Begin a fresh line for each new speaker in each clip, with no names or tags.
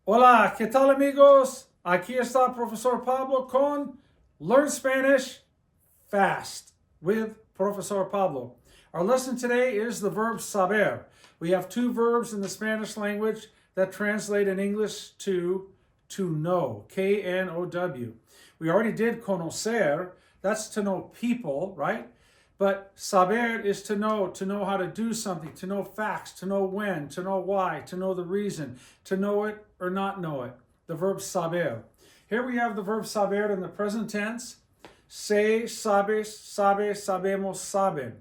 Hola, ¿qué tal amigos? Aquí está Profesor Pablo con Learn Spanish Fast with Profesor Pablo. Our lesson today is the verb saber. We have two verbs in the Spanish language that translate in English to know, K-N-O-W. We already did conocer, that's to know people, right? But saber is to know how to do something, to know facts, to know when, to know why, to know the reason, to know it or not know it. The verb saber. Here we have the verb saber in the present tense. Sé, sabes, sabe, sabemos, saben.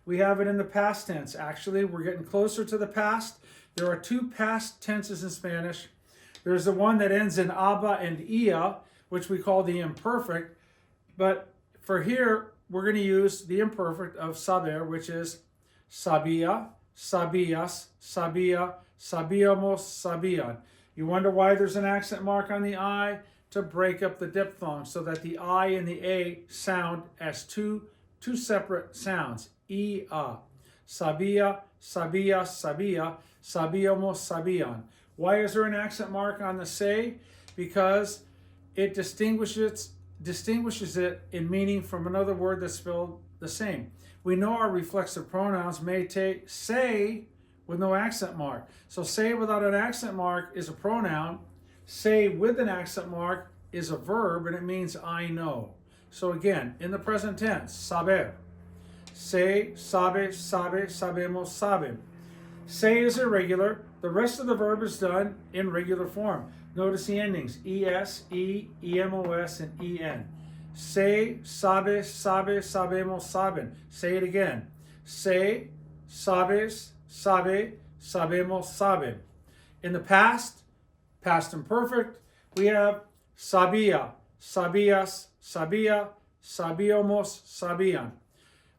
We have it in the past tense. Actually, we're getting closer to the past. There are two past tenses in Spanish. There's the one that ends in aba and ia, which we call the imperfect. But for here, we're going to use the imperfect of saber, which is sabía, sabías, sabía, sabíamos, sabían. You wonder why there's an accent mark on the I? To break up the diphthong so that the I and the A sound as two separate sounds. I-a. Sabía, sabías, sabía, sabíamos, sabían. Why is there an accent mark on the say? Because it distinguishes it in meaning from another word that's spelled the same. We know our reflexive pronouns may take say with no accent mark. So say without an accent mark is a pronoun. Say with an accent mark is a verb, and it means I know. So again, in the present tense, saber. Say, sabe, sabe, sabemos, saben. Say is irregular. The rest of the verb is done in regular form. Notice the endings, es, emos, and en. Say, sabe, sabe, sabemos, saben. Say it again. Say, sabes, sabe, sabemos, saben. In the past imperfect, we have sabía, sabías, sabía, sabíamos, sabían.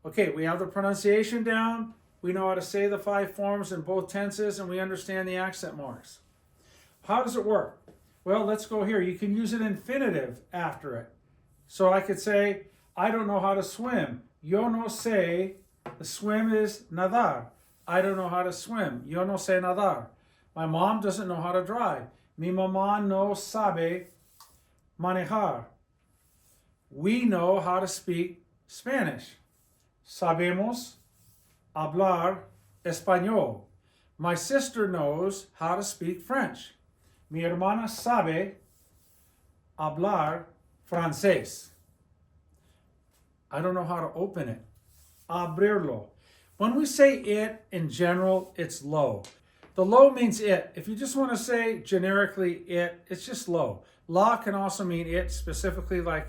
Okay, we have the pronunciation down. We know how to say the five forms in both tenses, and we understand the accent marks. How does it work? Well, let's go here. You can use an infinitive after it. So I could say, I don't know how to swim. Yo no sé. The swim is nadar. I don't know how to swim. Yo no sé nadar. My mom doesn't know how to drive. Mi mamá no sabe manejar. We know how to speak Spanish. Sabemos hablar español. My sister knows how to speak French. Mi hermana sabe hablar francés. I don't know how to open it. Abrirlo. When we say it in general, it's low. The low means it. If you just want to say generically it, it's just low. La can also mean it, specifically like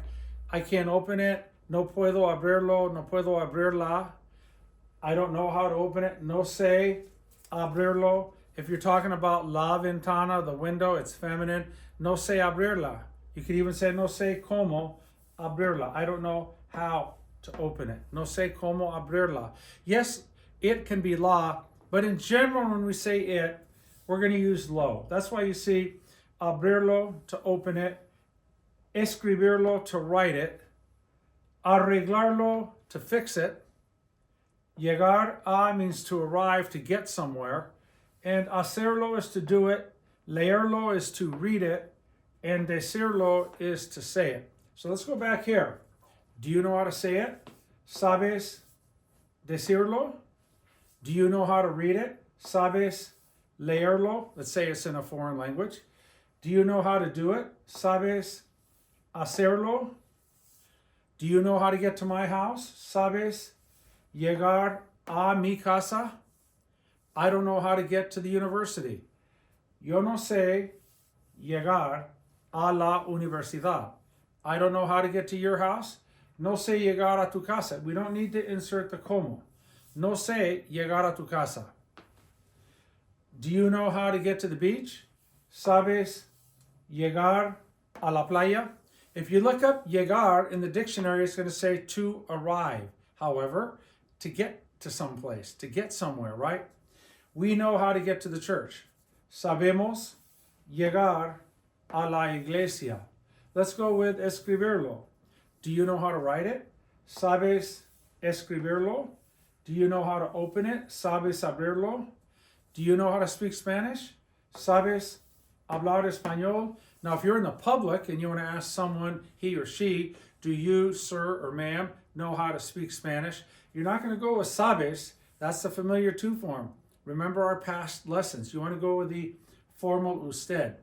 I can't open it. No puedo abrirlo. No puedo abrirla. I don't know how to open it. No sé abrirlo. If you're talking about la ventana, the window, it's feminine. No sé abrirla. You could even say no sé cómo abrirla. I don't know how to open it. No sé cómo abrirla. Yes, it can be la, but in general, when we say it, we're going to use lo. That's why you see abrirlo to open it, escribirlo to write it, arreglarlo to fix it. Llegar a means to arrive, to get somewhere. And hacerlo is to do it. Leerlo is to read it. And decirlo is to say it. So let's go back here. Do you know how to say it? ¿Sabes decirlo? Do you know how to read it? ¿Sabes leerlo? Let's say it's in a foreign language. Do you know how to do it? ¿Sabes hacerlo? Do you know how to get to my house? ¿Sabes llegar a mi casa? I don't know how to get to the university. Yo no sé llegar a la universidad. I don't know how to get to your house. No sé llegar a tu casa. We don't need to insert the como. No sé llegar a tu casa. Do you know how to get to the beach? ¿Sabes llegar a la playa? If you look up llegar in the dictionary, it's going to say to arrive. However, to get to someplace, to get somewhere, right? We know how to get to the church. Sabemos llegar a la iglesia. Let's go with escribirlo. Do you know how to write it? ¿Sabes escribirlo? Do you know how to open it? ¿Sabes abrirlo? Do you know how to speak Spanish? ¿Sabes hablar español? Now, if you're in the public and you want to ask someone, he or she, do you, sir or ma'am, know how to speak Spanish? You're not going to go with sabes. That's the familiar to form. Remember our past lessons. You want to go with the formal usted.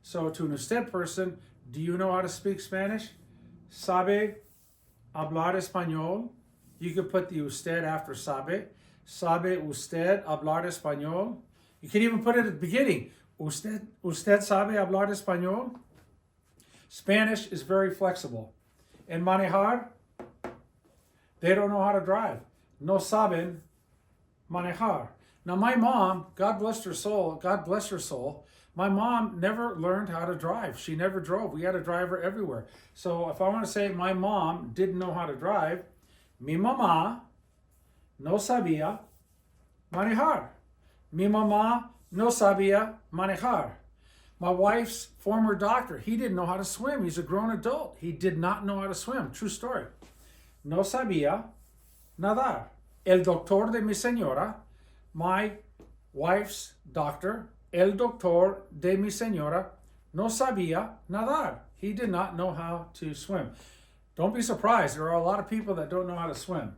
So to an usted person, do you know how to speak Spanish? Sabe hablar español? You could put the usted after sabe. Sabe usted hablar español? You can even put it at the beginning. Usted sabe hablar español? Spanish is very flexible. En manejar, they don't know how to drive. No saben manejar. Now my mom, God bless her soul, my mom never learned how to drive. She never drove. We had a driver everywhere. So if I want to say my mom didn't know how to drive, mi mamá no sabía manejar. Mi mamá no sabía manejar. My wife's former doctor, he didn't know how to swim. He's a grown adult. He did not know how to swim. True story. No sabía nadar. El doctor de mi señora, my wife's doctor, el doctor de mi señora, no sabía nadar. He did not know how to swim. Don't be surprised. There are a lot of people that don't know how to swim.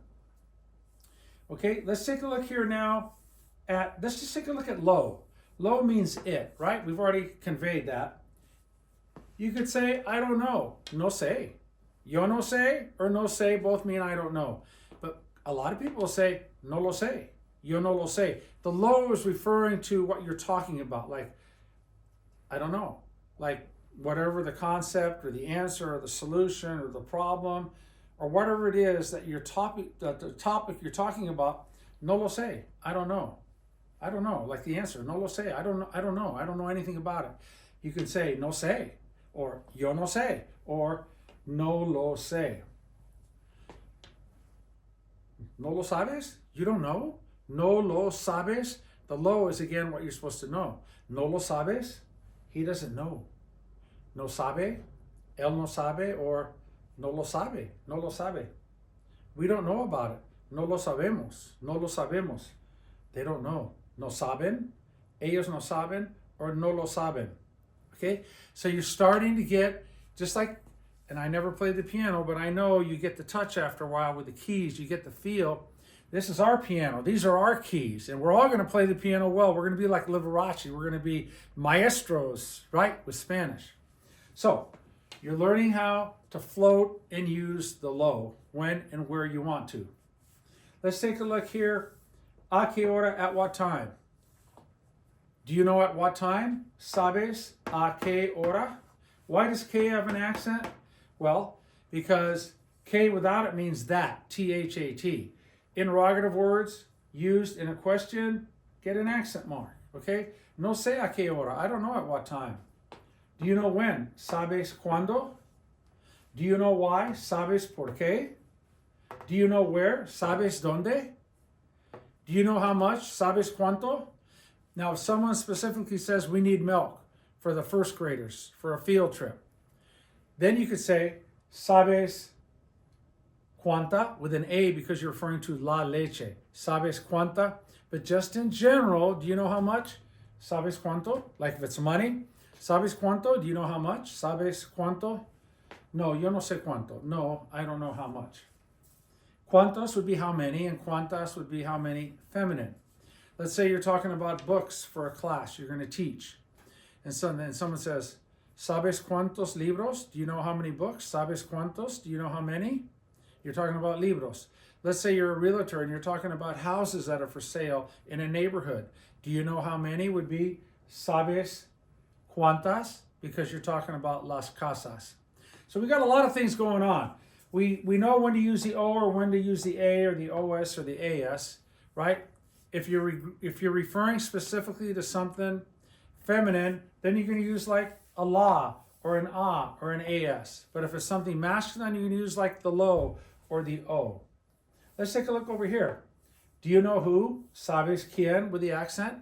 Okay, let's take a look here now let's just take a look at lo. Lo means it, right? We've already conveyed that. You could say, I don't know. No sé. Yo no sé or no sé both mean I don't know. But a lot of people say, no lo sé. Yo no lo sé. The lo is referring to what you're talking about. Like, I don't know. Like, whatever the concept or the answer or the solution or the problem or whatever it is that the topic you're talking about, no lo sé. I don't know. I don't know, like the answer, no lo sé, I don't know anything about it. You can say no sé, or yo no sé, or no lo sé. No lo sabes? You don't know? No lo sabes? The lo is again what you're supposed to know. No lo sabes? He doesn't know. No sabe, él no sabe, or no lo sabe, no lo sabe. We don't know about it. No lo sabemos, no lo sabemos. They don't know. No saben, ellos no saben, or no lo saben. Okay? So you're starting to get, just like, and I never played the piano, but I know you get the touch after a while with the keys, you get the feel. This is our piano. These are our keys, and we're all going to play the piano well. We're going to be like Liberace. We're going to be maestros, right, with Spanish. So you're learning how to float and use the lo when and where you want to. Let's take a look here. A qué hora, at what time? Do you know at what time? Sabes a qué hora? Why does que have an accent? Well, because que without it means that, T-H-A-T. Interrogative words used in a question get an accent mark, okay? No sé a qué hora. I don't know at what time. Do you know when? Sabes cuándo? Do you know why? Sabes por qué? Do you know where? Sabes dónde? Do you know how much? ¿Sabes cuánto? Now, if someone specifically says we need milk for the first graders for a field trip, then you could say, ¿sabes cuánta? With an A because you're referring to la leche. ¿Sabes cuánta? But just in general, do you know how much? ¿Sabes cuánto? Like if it's money. ¿Sabes cuánto? Do you know how much? ¿Sabes cuánto? No, yo no sé cuánto. No, I don't know how much. Cuántos would be how many, and cuántas would be how many, feminine. Let's say you're talking about books for a class you're going to teach. And so then someone says, ¿Sabes cuántos libros? Do you know how many books? ¿Sabes cuántos? Do you know how many? You're talking about libros. Let's say you're a realtor and you're talking about houses that are for sale in a neighborhood. Do you know how many would be ¿Sabes cuántas? Because you're talking about las casas. So we got a lot of things going on. We know when to use the O or when to use the A or the OS or the AS, right? If you're referring specifically to something feminine, then you're going to use like a la or an a or an AS. But if it's something masculine, you can use like the lo or the O. Let's take a look over here. Do you know who? ¿Sabes quién? With the accent.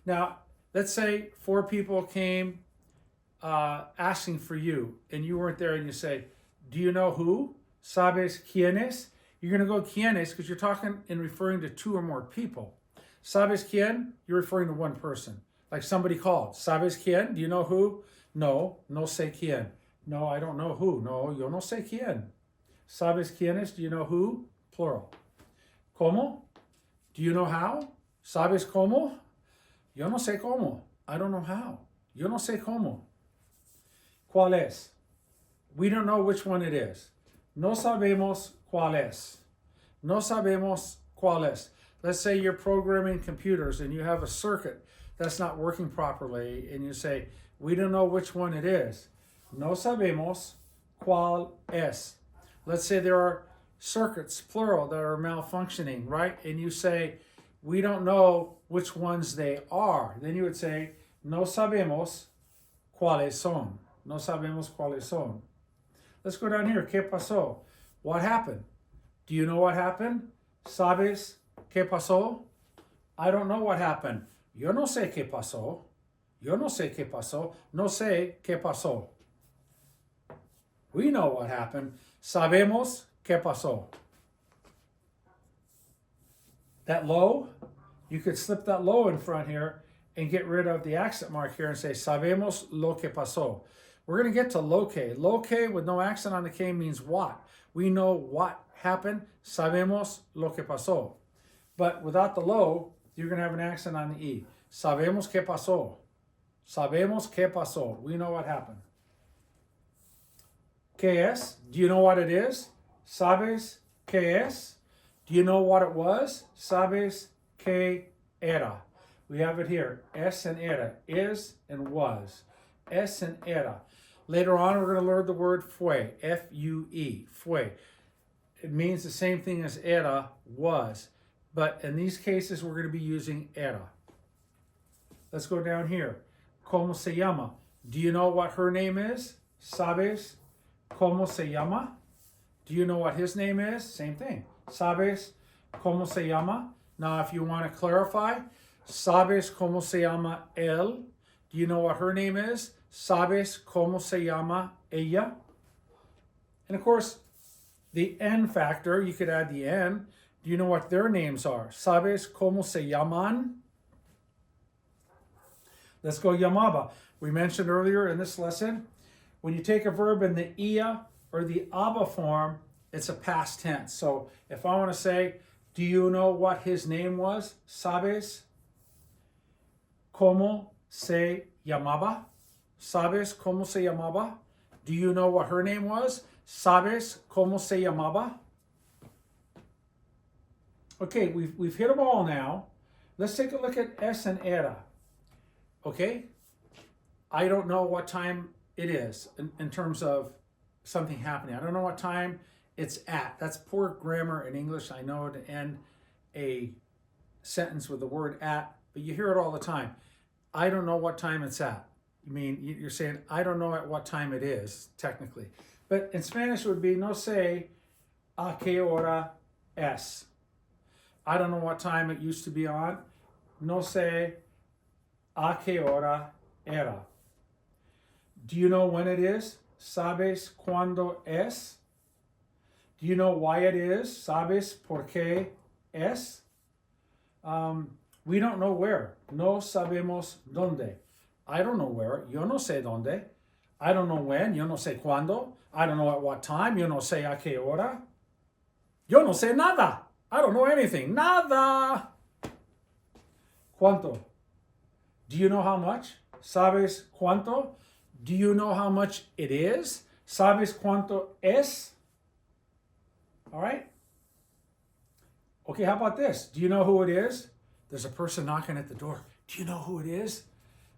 Now, let's say 4 people came asking for you and you weren't there, and you say, do you know who? ¿Sabes quiénes? You're going to go quiénes because you're talking and referring to 2 or more people. ¿Sabes quién? You're referring to one person. Like somebody called. ¿Sabes quién? Do you know who? No, no sé quién. No, I don't know who. No, yo no sé quién. ¿Sabes quiénes? Do you know who? Plural. ¿Cómo? Do you know how? ¿Sabes cómo? Yo no sé cómo. I don't know how. Yo no sé cómo. ¿Cuál es? We don't know which one it is. No sabemos cuál es. No sabemos cuál es. Let's say you're programming computers and you have a circuit that's not working properly and you say, we don't know which one it is. No sabemos cuál es. Let's say there are circuits, plural, that are malfunctioning, right? And you say, we don't know which ones they are. Then you would say, no sabemos cuáles son. No sabemos cuáles son. Let's go down here. ¿Qué pasó? What happened? Do you know what happened? ¿Sabes qué pasó? I don't know what happened. Yo no sé qué pasó. Yo no sé qué pasó. No sé qué pasó. We know what happened. Sabemos qué pasó. That lo, you could slip that lo in front here and get rid of the accent mark here and say, sabemos lo que pasó. We're going to get to lo que. Lo que with no accent on the K means what. We know what happened. Sabemos lo que pasó. But without the lo, you're going to have an accent on the E. Sabemos qué pasó. Sabemos qué pasó. We know what happened. ¿Qué es? Do you know what it is? ¿Sabes qué es? Do you know what it was? ¿Sabes qué era? We have it here. Es and era. Is and was. Es and era. Later on, we're going to learn the word fue. F-U-E. Fue. It means the same thing as era, was. But in these cases, we're going to be using era. Let's go down here. ¿Cómo se llama? Do you know what her name is? ¿Sabes cómo se llama? Do you know what his name is? Same thing. ¿Sabes cómo se llama? Now, if you want to clarify, ¿sabes cómo se llama él? Do you know what her name is? ¿Sabes cómo se llama ella? And of course, the N factor, you could add the N. Do you know what their names are? ¿Sabes cómo se llaman? Let's go llamaba. We mentioned earlier in this lesson, when you take a verb in the ia or the aba form, it's a past tense. So if I want to say, do you know what his name was? ¿Sabes cómo se llamaba? ¿Sabes cómo se llamaba? Do you know what her name was? ¿Sabes cómo se llamaba? Okay, we've hit them all now. Let's take a look at es and era. Okay? I don't know what time it is in terms of something happening. I don't know what time it's at. That's poor grammar in English. I know to end a sentence with the word at, but you hear it all the time. I don't know what time it's at. You mean, you're saying, I don't know at what time it is, technically. But in Spanish it would be, no sé a qué hora es. I don't know what time it used to be on. No sé a qué hora era. Do you know when it is? ¿Sabes cuándo es? Do you know why it is? ¿Sabes por qué es? We don't know where. No sabemos dónde. I don't know where. Yo no sé dónde. I don't know when. Yo no sé cuándo. I don't know at what time. Yo no sé a qué hora. Yo no sé nada. I don't know anything. Nada. ¿Cuánto? Do you know how much? ¿Sabes cuánto? Do you know how much it is? ¿Sabes cuánto es? All right? Okay, how about this? Do you know who it is? There's a person knocking at the door. Do you know who it is?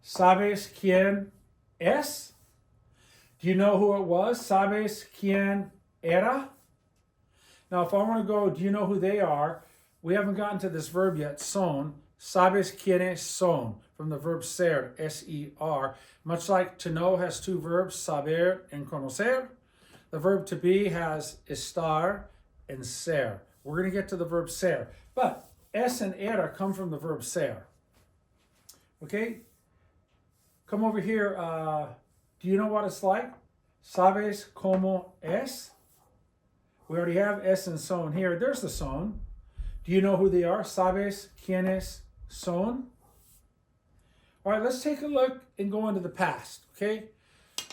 ¿Sabes quién es? Do you know who it was? ¿Sabes quién era? Now, if I want to go, do you know who they are? We haven't gotten to this verb yet, son. ¿Sabes quiénes son? From the verb ser, S-E-R. Much like to know has two verbs, saber and conocer. The verb to be has estar and ser. We're going to get to the verb ser. But es and era come from the verb ser. Okay? Come over here. Do you know what it's like? ¿Sabes cómo es? We already have es and son here. There's the son. Do you know who they are? ¿Sabes quiénes son? All right, let's take a look and go into the past, okay?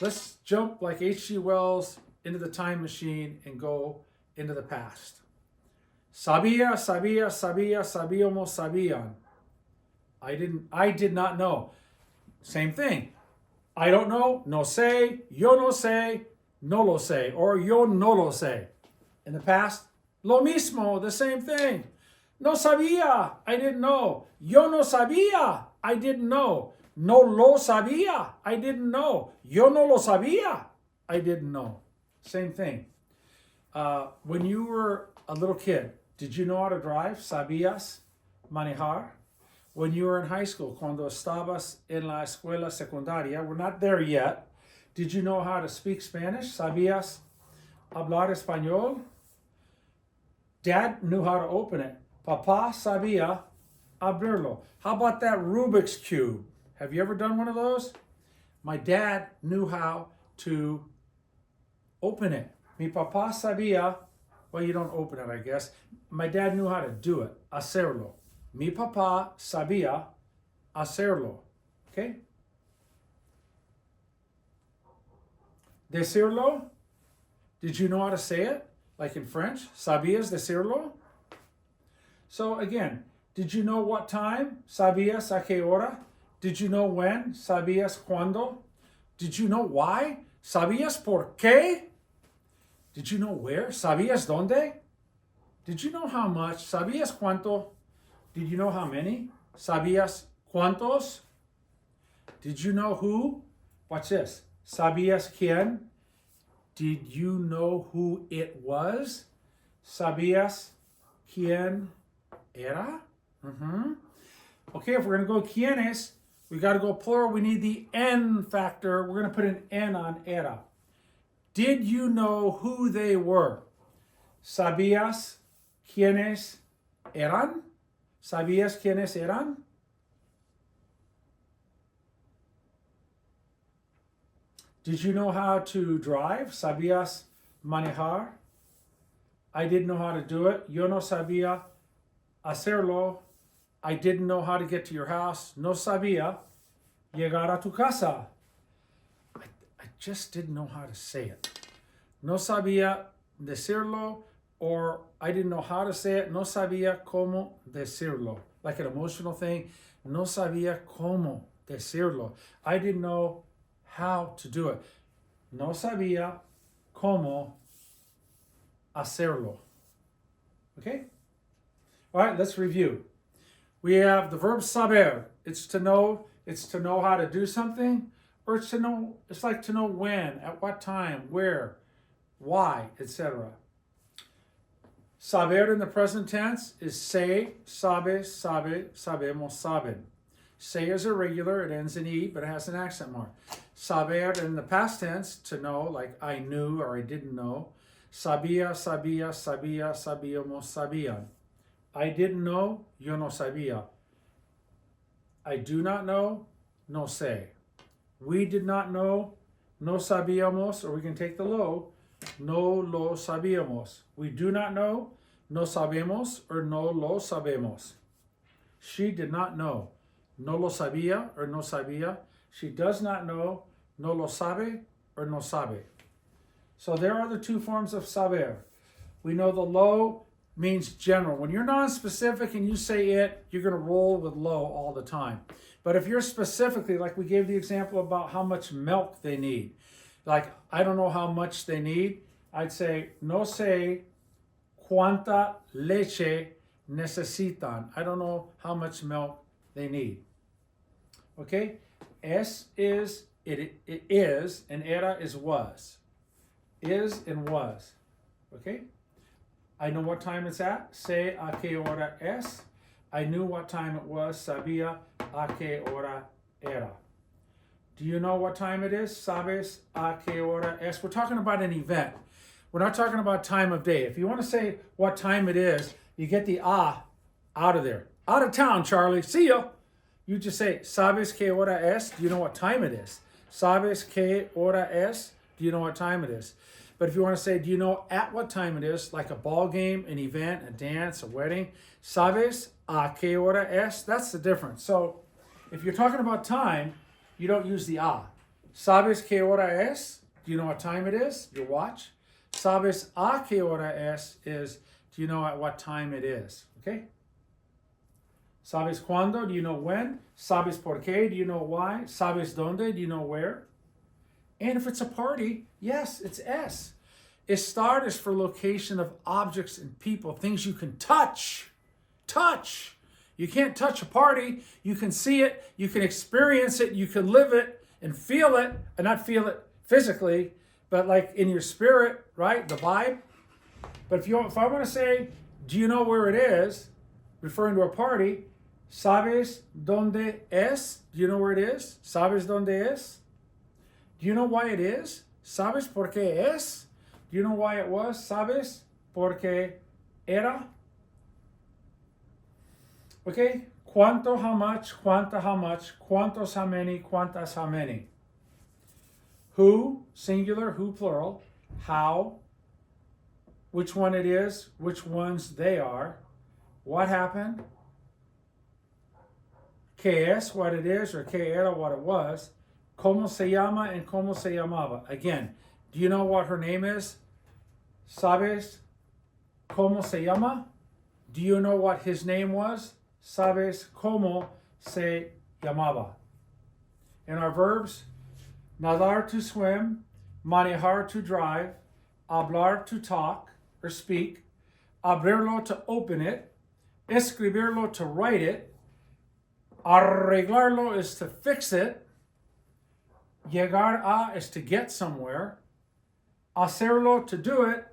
Let's jump like H.G. Wells into the time machine and go into the past. Sabía, sabía, sabía, sabíamos, sabían. I did not know. Same thing. I don't know, no sé, yo no sé, no lo sé, or yo no lo sé. In the past, lo mismo, the same thing. No sabía, I didn't know. Yo no sabía, I didn't know. No lo sabía, I didn't know. Yo no lo sabía, I didn't know. Same thing. When you were a little kid, did you know how to drive? ¿Sabías manejar? When you were in high school, cuando estabas en la escuela secundaria, we're not there yet. Did you know how to speak Spanish? ¿Sabías hablar español? Dad knew how to open it. Papá sabía abrirlo. How about that Rubik's Cube? Have you ever done one of those? My dad knew how to open it. Mi papá sabía, well, you don't open it, I guess. My dad knew how to do it, hacerlo. Mi papá sabía hacerlo. Okay? Decirlo? Did you know how to say it? Like in French? ¿Sabías decirlo? So again, did you know what time? ¿Sabías a qué hora? Did you know when? ¿Sabías cuándo? Did you know why? ¿Sabías por qué? Did you know where? ¿Sabías dónde? Did you know how much? ¿Sabías cuánto? Did you know how many? ¿Sabías cuántos? Did you know who? Watch this. ¿Sabías quién? Did you know who it was? ¿Sabías quién era? Okay, if we're going to go quiénes, we got to go plural. We need the N factor. We're going to put an N on era. Did you know who they were? ¿Sabías quiénes eran? ¿Sabías quiénes eran? Did you know how to drive? ¿Sabías manejar? I didn't know how to do it. Yo no sabía hacerlo. I didn't know how to get to your house. No sabía llegar a tu casa. I just didn't know how to say it. No sabía decirlo, or I didn't know how to say it. No sabía cómo decirlo. Like an emotional thing. No sabía cómo decirlo. I didn't know how to do it. No sabía cómo hacerlo. Okay? All right, let's review. We have the verb saber. It's to know how to do something, or it's like to know when, at what time, where, why, etc. Saber in the present tense is sé, sabe, sabe, sabemos, saben. Say is irregular, it ends in E, but it has an accent mark. Saber in the past tense, to know, like I knew or I didn't know. Sabía, sabía, sabía, sabíamos, sabían. I didn't know, yo no sabía. I do not know, no sé. We did not know, no sabíamos, or we can take the lo, no lo sabíamos. We do not know, no sabemos, or no lo sabemos. She did not know, no lo sabía, or no sabía. She does not know, no lo sabe, or no sabe. So there are the two forms of saber. We know the lo means general. When you're non-specific and you say it, you're going to roll with lo all the time. But if you're specifically, like we gave the example about how much milk they need, like I don't know how much they need, I'd say no sé cuánta leche necesitan. I don't know how much milk they need. Okay? Es is, it is, and era is was. Is and was. Okay? I know what time it's at. Sé a qué hora es. I knew what time it was. Sabía a qué hora era. Do you know what time it is? ¿Sabes a qué hora es? We're talking about an event. We're not talking about time of day. If you want to say what time it is, you get the out of there. Out of town, Charlie. See ya. You just say, ¿Sabes qué hora es? Do you know what time it is? ¿Sabes qué hora es? Do you know what time it is? But if you want to say, do you know at what time it is, like a ball game, an event, a dance, a wedding, ¿Sabes a qué hora es? That's the difference. So if you're talking about time, you don't use the a. ¿Sabes qué hora es? Do you know what time it is? Your watch. ¿Sabes a qué hora es? Is, do you know at what time it is? Okay? ¿Sabes cuándo? Do you know when? ¿Sabes por qué? Do you know why? ¿Sabes dónde? Do you know where? And if it's a party, yes, it's S. Estar is for location of objects and people, things you can touch. Touch. You can't touch a party. You can see it. You can experience it. You can live it and feel it. And not feel it physically, but like in your spirit, right? The vibe. But if I want to say, do you know where it is? Referring to a party, ¿sabes dónde es? Do you know where it is? ¿Sabes dónde es? Do you know why it is? ¿Sabes por qué es? Do you know why it was? ¿Sabes por qué era? Okay. ¿Cuánto, how much? ¿Cuánta, how much? ¿Cuántos, how many? ¿Cuántas, how many? Who, singular, who, plural. How, which one it is, which ones they are. What happened? ¿Qué es, what it is, or qué era, what it was. ¿Cómo se llama and cómo se llamaba? Again, do you know what her name is? ¿Sabes cómo se llama? Do you know what his name was? ¿Sabes cómo se llamaba? And our verbs, nadar to swim, manejar to drive, hablar to talk or speak, abrirlo to open it, escribirlo to write it, arreglarlo is to fix it, llegar a is to get somewhere, hacerlo to do it,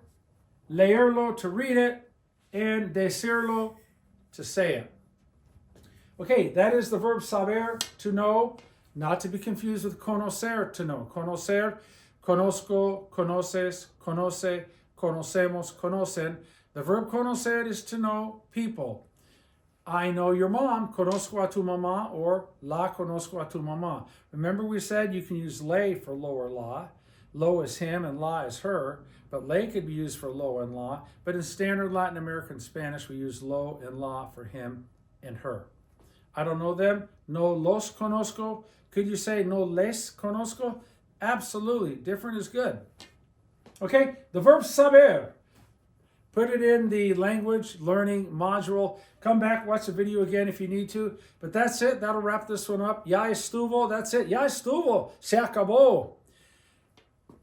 leerlo to read it, and decirlo to say it. Okay, that is the verb saber, to know, not to be confused with conocer, to know. Conocer, conozco, conoces, conoce, conocemos, conocen. The verb conocer is to know people. I know your mom, conozco a tu mamá, or la conozco a tu mamá. Remember we said you can use le for lo or la. Lo is him and la is her, but le could be used for lo and la. But in standard Latin American Spanish, we use lo and la for him and her. I don't know them. No los conozco. Could you say no les conozco? Absolutely. Different is good. Okay, the verb saber. Put it in the language learning module. Come back, watch the video again if you need to. But that's it. That'll wrap this one up. Ya estuvo. That's it. Ya estuvo. Se acabó.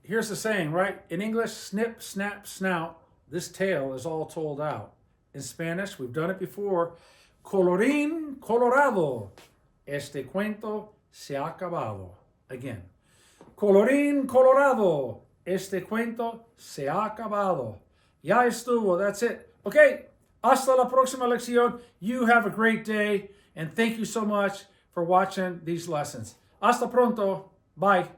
Here's the saying, right? In English, snip, snap, snout. This tale is all told out. In Spanish, we've done it before. Colorín colorado. Este cuento se ha acabado. Again. Colorín colorado. Este cuento se ha acabado. Ya estuvo. That's it. Okay. Hasta la próxima lección. You have a great day. And thank you so much for watching these lessons. Hasta pronto. Bye.